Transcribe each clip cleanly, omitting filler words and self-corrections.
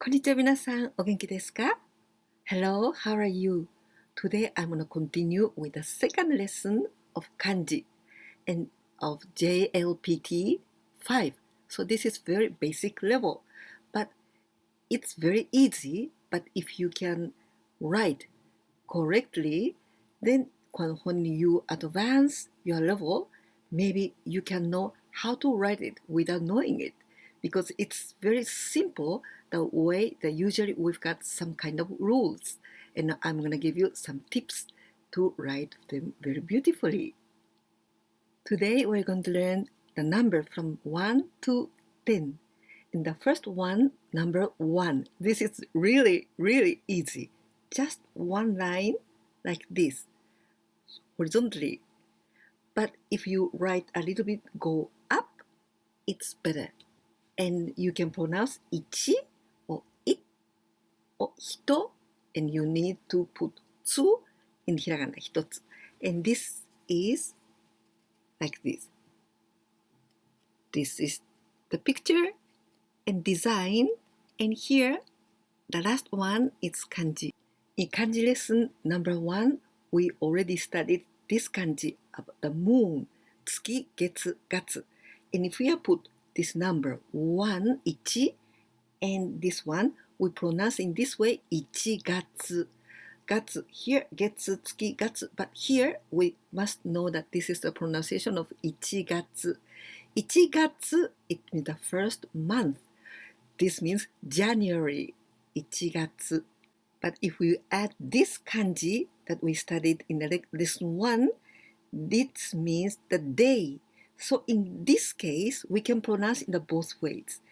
こんにちは皆さん、お元気ですか? Hello, how are you? Today I'm going to continue with the second lesson of kanji and of JLPT 5. So this is very basic level, but it's very easy. But if you can write correctly, then when you advance your level, maybe you can know how to write it without knowing it, because it's very simple the way that usually we've got some kind of rules, and I'm going to give you some tips to write them very beautifully. Today we're going to learn the number from 1 to 10. In the first one, number 1. This is really easy. Just one line like this, horizontally. But if you write a little bit go up, it's better. And you can pronounce ichi or it or hito, and you need to put tsu in hiragana, hitotsu. And this is like this. This is the picture and design, and here the last one is kanji. In kanji lesson number 1, we already studied this kanji about the moon, tsuki, getsu, gatsu. And if we put this number 1, ichi, and this one, we pronounce in this way, ichi gatsu. Gatsu, here, getsu, tsuki, gatsu, but here we must know that this is the pronunciation of ichi gatsu. Ichi gatsu, it means the first month. This means January, ichi gatsu. But if we add this kanji that we studied in the lesson 1, this means the day. So in this case, we can pronounce in the both ways.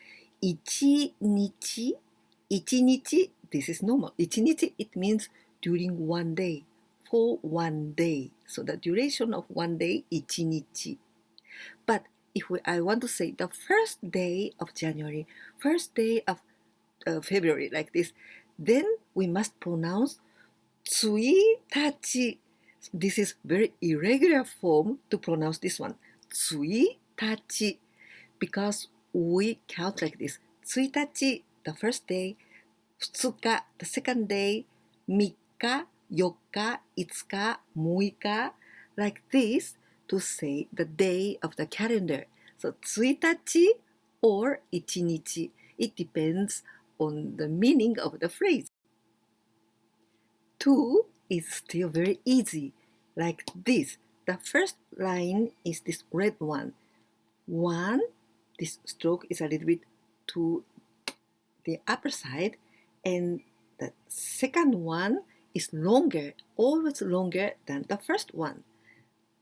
Ichi nichi, this is normal. Ichi nichi, it means during one day, for one day. So the duration of one day, ichi nichi. But if I want to say the first day of January, first day of February, like this, then we must pronounce tsuitachi. This is very irregular form to pronounce this one. Tsuitachi, because we count like this. Tsuitachi, the first day, futsuka, the second day, mikka, yokka, itsuka, muika, like this to say the day of the calendar. So tsuitachi or ichinichi, it depends on the meaning of the phrase. 2 is still very easy, like this. The first line is this red one. 1, this stroke is a little bit to the upper side, and the second one is longer, always longer than the first one.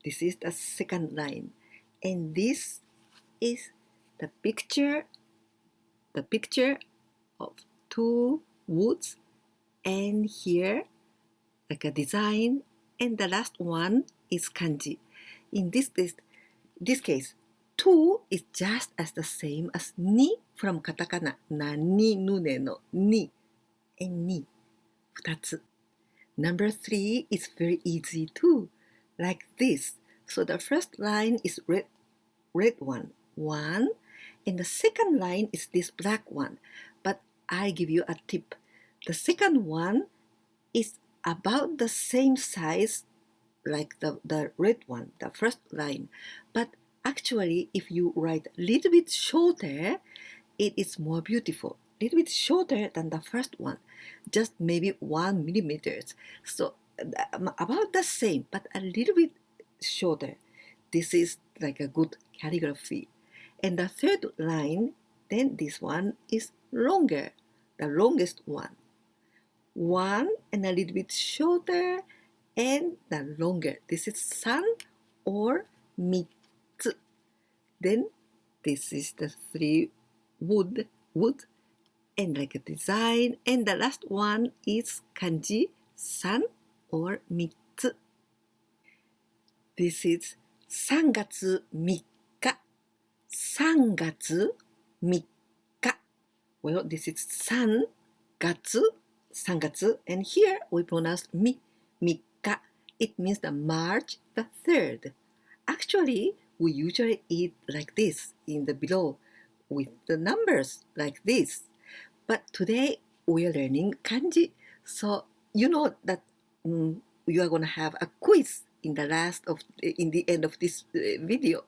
This is the second line, and this is the picture of 2 woods, and here like a design, and the last one is kanji. In this case, 2 is just as the same as ni from katakana, nani nune no ni, and ni, 2つ. Number 3 is very easy too, like this. So the first line is red one, 1, and the second line is this black one. But I give you a tip. The second one is about the same size like the red one, the first line. But actually, if you write a little bit shorter, it is more beautiful. A little bit shorter than the first one, just maybe 1 millimeters. So about the same, but a little bit shorter. This is like a good calligraphy. And the third line, then this one is longer, the longest one. 1 and a little bit shorter and the longer. This is 3 or 3つ. Then this is the 3 wood, and like a design, and the last one is kanji 3 or 3つ. This is 3月3日. 3月3日. Well, this is 3月, and here we pronounce 3日. It means the March the 3rd. Actually, we usually eat like this in the below with the numbers like this. But today we are learning kanji. So you know that you are going to have a quiz in the end of this video.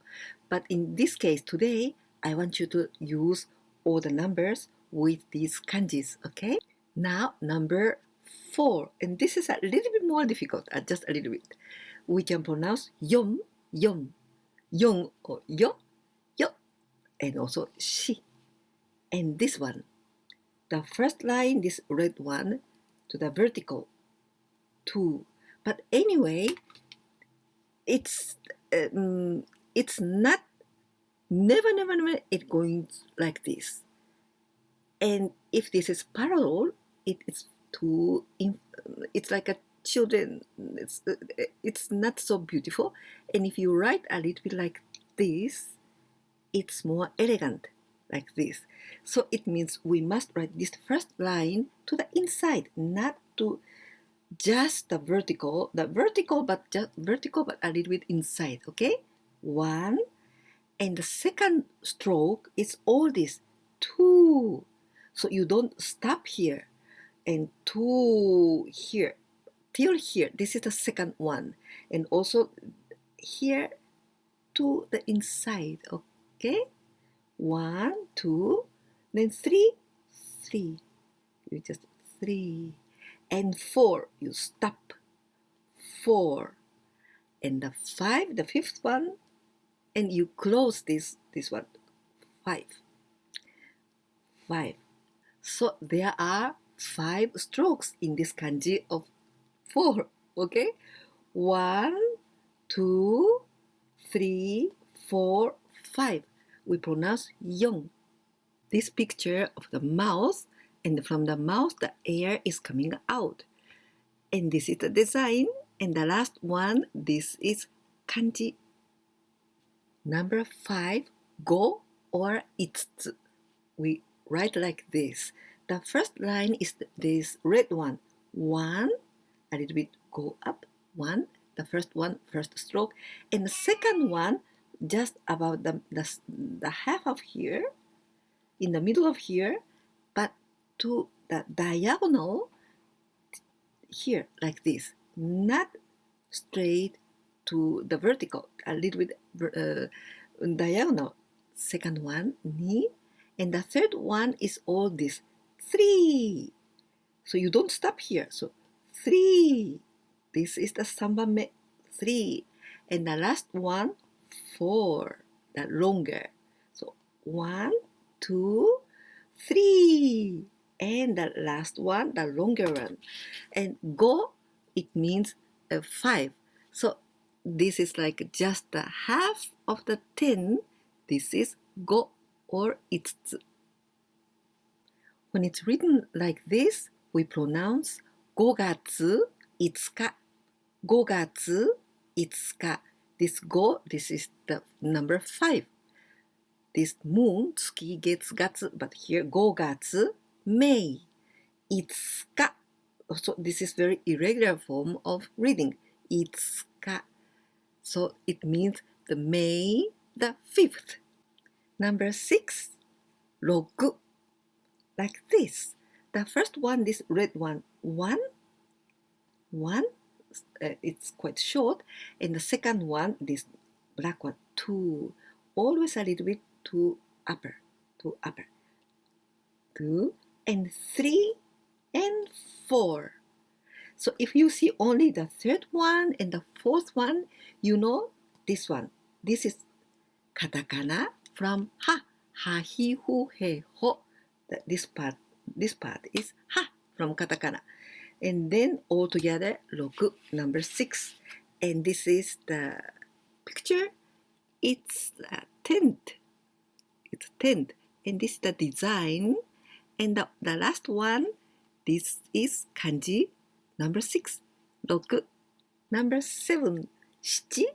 But in this case today, I want you to use all the numbers with these kanjis, okay? Now number 4, and this is a little bit more difficult, just a little bit. We can pronounce yon, yon, yon or yo, yo, and also shi. And this one, the first line, this red one, to the vertical, 2. But anyway, it's not never it going like this. And if this is parallel, it's too it's like a children, it's not so beautiful. And if you write a little bit like this, it's more elegant like this. So it means we must write this first line to the inside, not to just the vertical but a little bit inside, okay? 1, and the second stroke is all this 2. So you don't stop here and 2 here till here. This is the second one, and also here to the inside, okay? 1, 2, then 3, 3. You just 3, and 4. You stop. 4, and the 5, the fifth one, and you close this one. 5, 5. So there are 5 strokes in this kanji of 4. Okay, 1, 2, 3, 4, 5. We pronounce yon. This picture of the mouth, and from the mouth the air is coming out. And this is the design. And the last one, this is kanji. Number 5, go or itsu. We write like this. The first line is this red one. 1, a little bit go up. 1, the first one, first stroke. And the second one, just about the half of here, in the middle of here, but to the diagonal here, like this. Not straight to the vertical, a little bit diagonal. Second one, ni. And the third one is all this, 3. So you don't stop here. So 3. This is the sambame, 3. And the last one, 4, the longer. So 1, 2, 3. And the last one, the longer one. And go, it means 5. So this is like just the half of the 10. This is go or itsu. When it's written like this, we pronounce 5月5日. 5月5日. This go, this is the number 5. This moon, 月月月, but here 5月 May. 5日. So this is very irregular form of reading. 5日. So it means the May the 5th. Number 6, 6. Like this. The first one, this red one, 1, it's quite short. And the second one, this black one, 2. Always a little bit to upper. 2, and 3, and 4. So if you see only the third one and the fourth one, you know this one. This is katakana from ha, hi, hu, he, ho. This part is ha from katakana. And then all together, 6, number 6. And this is the picture. It's a tent. It's a tent. And this is the design. And the last one, this is kanji number 6, 6. Number 7, 7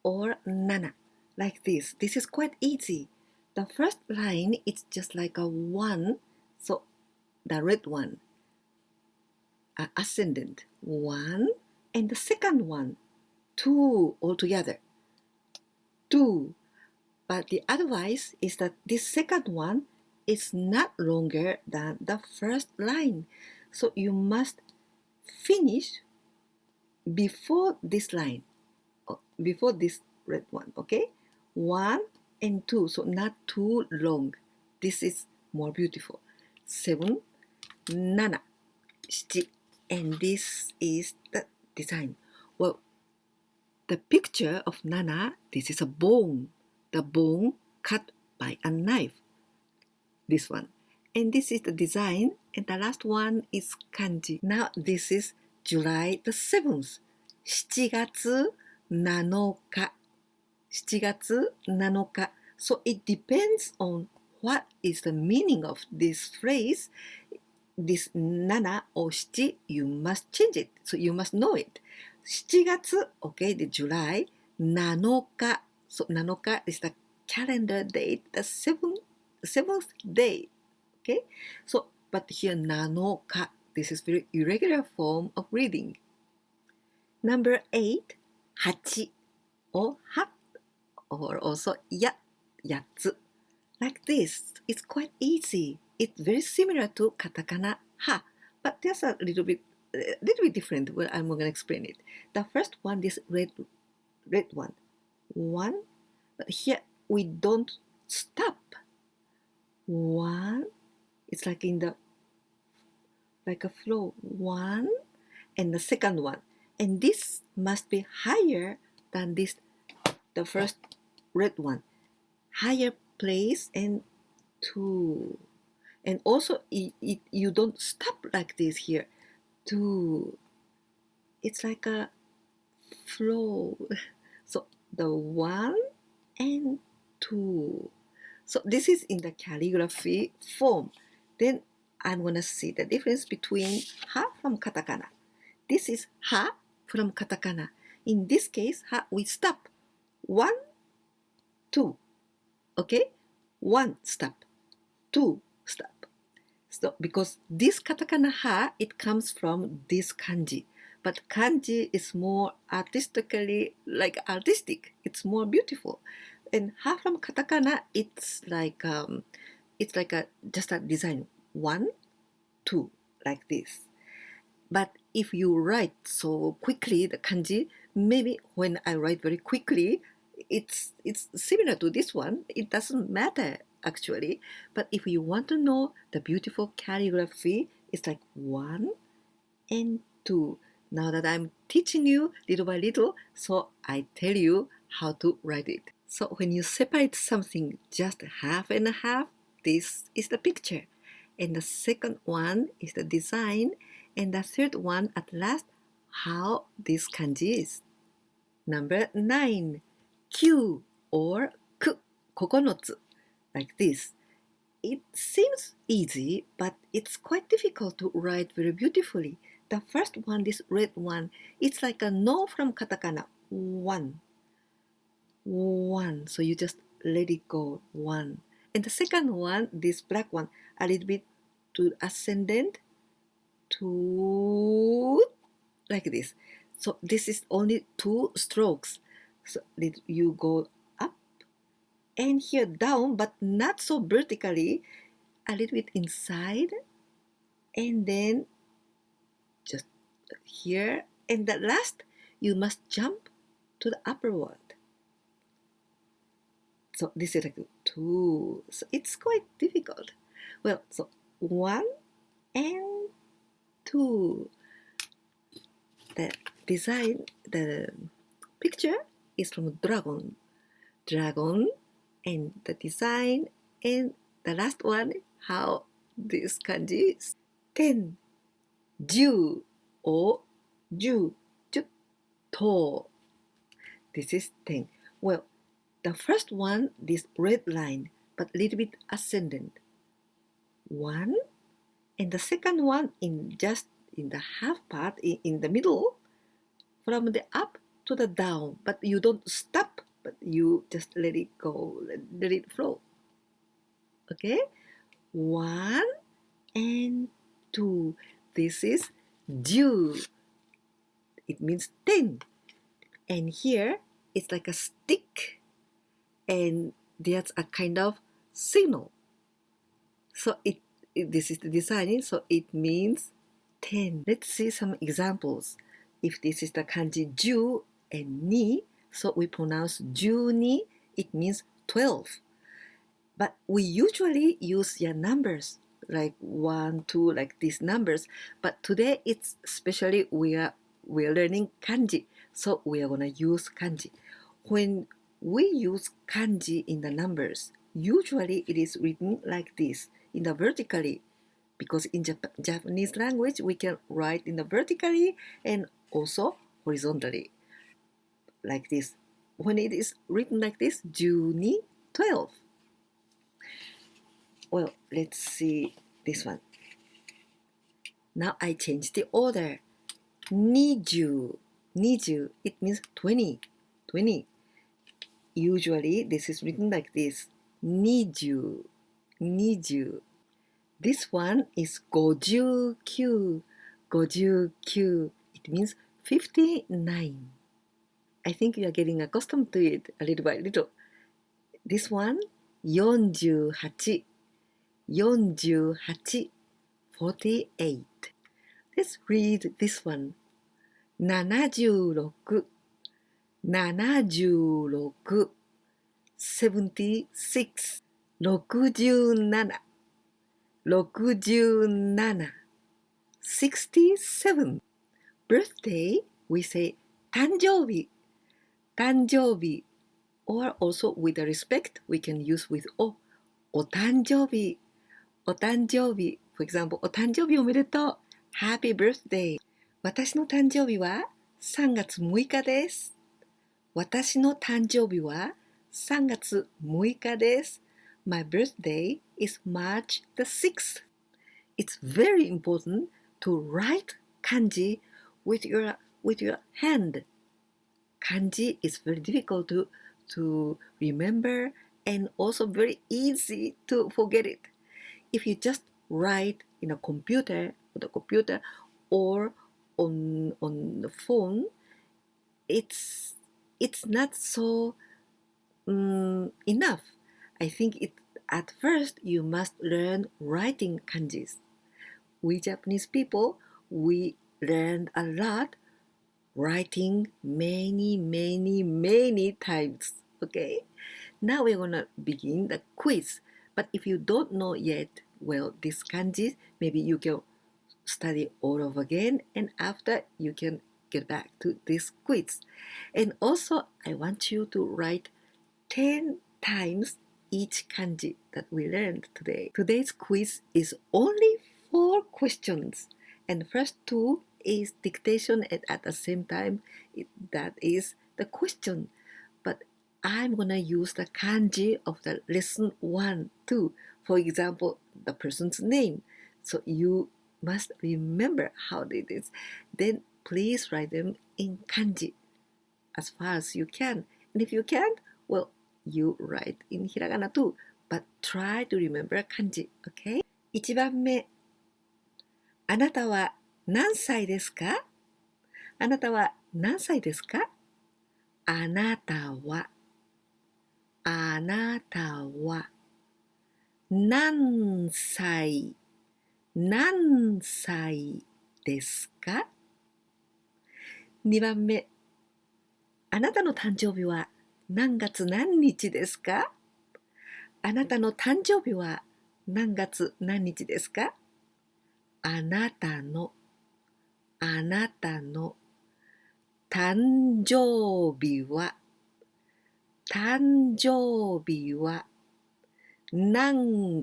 or 7. Like this. This is quite easy. The first line, it's just like a 1. So the red one, ascendant, 1. And the second one, 2 altogether. 2. But the advice is that this second one, is not longer than the first line. So you must finish before this line, before this red one, okay? 1 and 2, so not too long. This is more beautiful. 7, 7, 7, and this is the design. Well, the picture of Nana, this is a bone. The bone cut by a knife. This one. And this is the design. And the last one is kanji. Now this is July the 7th. 7月7日. 7月7日. So it depends on what is the meaning of this phrase. This 7 or 7, you must change it. So you must know it. 7月, okay, the July, 7日. So 7日 is the calendar date, the seventh day. Okay, so but here 7日, this is very irregular form of reading. Number 8, 8 or 8 or also 8つ. Like this, it's quite easy. It's very similar to katakana ha, but there's a little bit different. Well, I'm going to explain it. The first one, this red one. One, but here we don't stop. One, it's like in the, like a flow. One, and the second one. And this must be higher than this, the first red one. Higher place and 2. And also, you don't stop like this here. 2. It's like a flow. So the 1 and 2. So this is in the calligraphy form. Then I'm gonna see the difference between ha from katakana. This is ha from katakana. In this case, ha, we stop. 1, 2. Okay? 1 stop. 2 stop. So because this katakana ha, it comes from this kanji. But kanji is more artistically, like artistic. It's more beautiful. And ha from katakana, it's like a just a design. 1, 2, like this. But if you write so quickly, the kanji, maybe when I write very quickly, it's similar to this one. It doesn't matter actually. But if you want to know the beautiful calligraphy, it's like 1 and 2. Now that I'm teaching you little by little, so I tell you how to write it. So when you separate something just half and a half, this is the picture. And the second one is the design. And the third one, at last, how this kanji is. Number 9, Q or ku, 9, like this. It seems easy, but it's quite difficult to write very beautifully. The first one, this red one, it's like a no from katakana. 1. 1. So you just let it go. 1. And the second one, this black one, a little bit to ascendant, to like this. So this is only 2 strokes. So you go up and here down, but not so vertically, a little bit inside, and then just here. And the last, you must jump to the upperward. So this is like 2. So it's quite difficult. Well, so 1 and 2. The design, the picture is from dragon. Dragon, and the design, and the last one, how this kanji is. 10, 10 or 10, 10. This is 10. Well, the first one, this red line, but a little bit ascendant. 1, and the second one just in the half part, in the middle, from the up to the down, but you don't stop, but you just let it go, let it flow. Okay? 1 and 2. This is 10. It means 10. And here, it's like a stick, and there's a kind of signal. So this is the design, so it means 10. Let's see some examples. If this is the kanji ju and ni, so we pronounce ju ni, it means 12. But we usually use numbers like 1, 2, like these numbers. But today it's especially we are learning kanji, so we are gonna use kanji. When we use kanji in the numbers, usually it is written like this in the vertically, because in Japanese language we can write in the vertically and also horizontally like this. When it is written like this, 12, 12. Well, let's see this one. Now I change the order. 20, 20, it means 20, 20. Usually this is written like this. 20, 20. This one is 59, 59. It means 59. I think you are getting accustomed to it a little by little. This one, 48, 48, 48. Let's read this one. 76, 76, 76, 67, 67, 67. Birthday, we say 誕生日, 誕生日. Or also with a respect, we can use with お誕生日, お誕生日. For example, お誕生日おめでとう. Happy birthday. 私の誕生日は3月6日です。私の誕生日は3月6日です。My birthday is March the 6th. It's very important to write kanji with your hand. Kanji is very difficult to remember and also very easy to forget it. If you just write in a computer, or on the phone, it's not so enough. I think at first you must learn writing kanjis. We Japanese people, we learned a lot writing many times. Okay, now we're gonna begin the quiz. But if you don't know yet, well, these kanjis, maybe you can study all over again, and after you can get back to this quiz. And also, I want you to write 10 times each kanji that we learned today. Today's quiz is only 4 questions, and the first 2 is dictation, and at the same time, that is the question. But I'm gonna use the kanji of the lesson 1, 2. For example, the person's name. So you must remember how it is. Then please write them in kanji as far as you can. And if you can't, well, you write in hiragana too. But try to remember kanji, okay? 1番目。あなたは何歳ですか？あなたは何歳ですか？あなたは何歳ですか？ 2番目。あなたの誕生日は何月何日ですか？あなたの誕生日は何月何日ですか？あなたの誕生日は何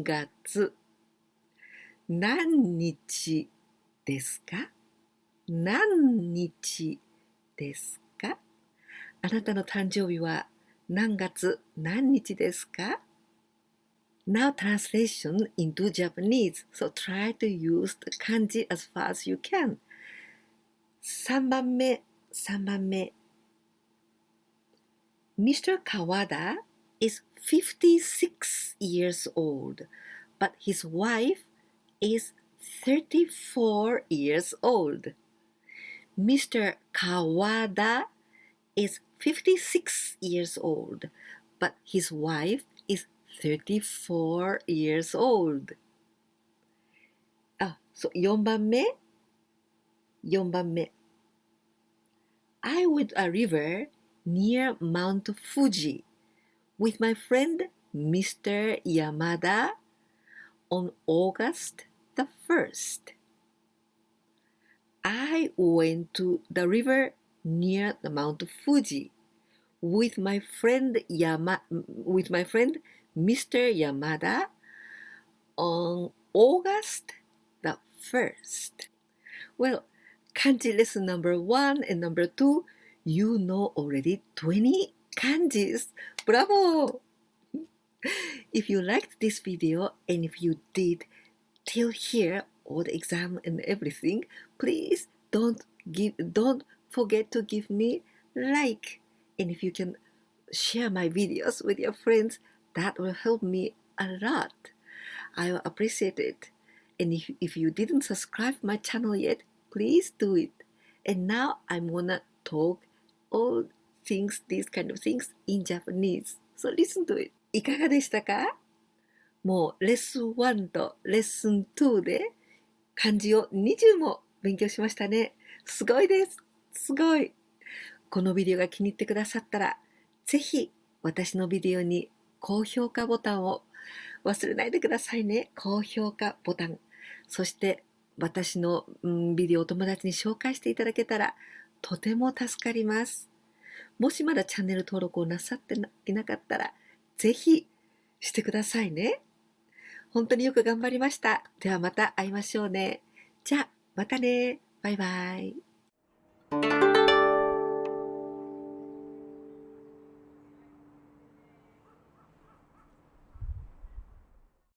月何日ですか？何日ですか？あなたの誕生日は何月何日ですか？ Now translation into Japanese. So try to use the kanji as far as you can. 3番目。Mr. Kawada is 56 years old, but his wife is 34 years old. Mr. Kawada is 56 years old, but his wife is 34 years old. 4番目 ?4 番目。I went a river near Mount Fuji with my friend Mr. Yamada on August the 1st. I went to the river near the Mount Fuji with my friend Mr. Yamada on August the 1st. Well, kanji lesson number 1 and number 2, you know already 20 kanjis. Bravo! If you liked this video and if you did till here all the exam and everything, please don't forget to give me like. And if you can share my videos with your friends, that will help me a lot. I will appreciate it. And if you didn't subscribe my channel yet, please do it. And now I'm gonna talk all things, these kind of things in Japanese. So listen to it. いかがでしたか？もうレッスン1とレッスン2で漢字を20も勉強しましたね。すごいです。すごい。このビデオが気に入ってくださったら、ぜひ私のビデオに高評価ボタンを忘れないでくださいね。高評価ボタン。そして私のビデオを友達に紹介していただけたらとても助かります。もしまだチャンネル登録をなさっていなかったら、ぜひしてくださいね。本当によく頑張りました。ではまた会いましょうね。じゃあまたね。バイバイ。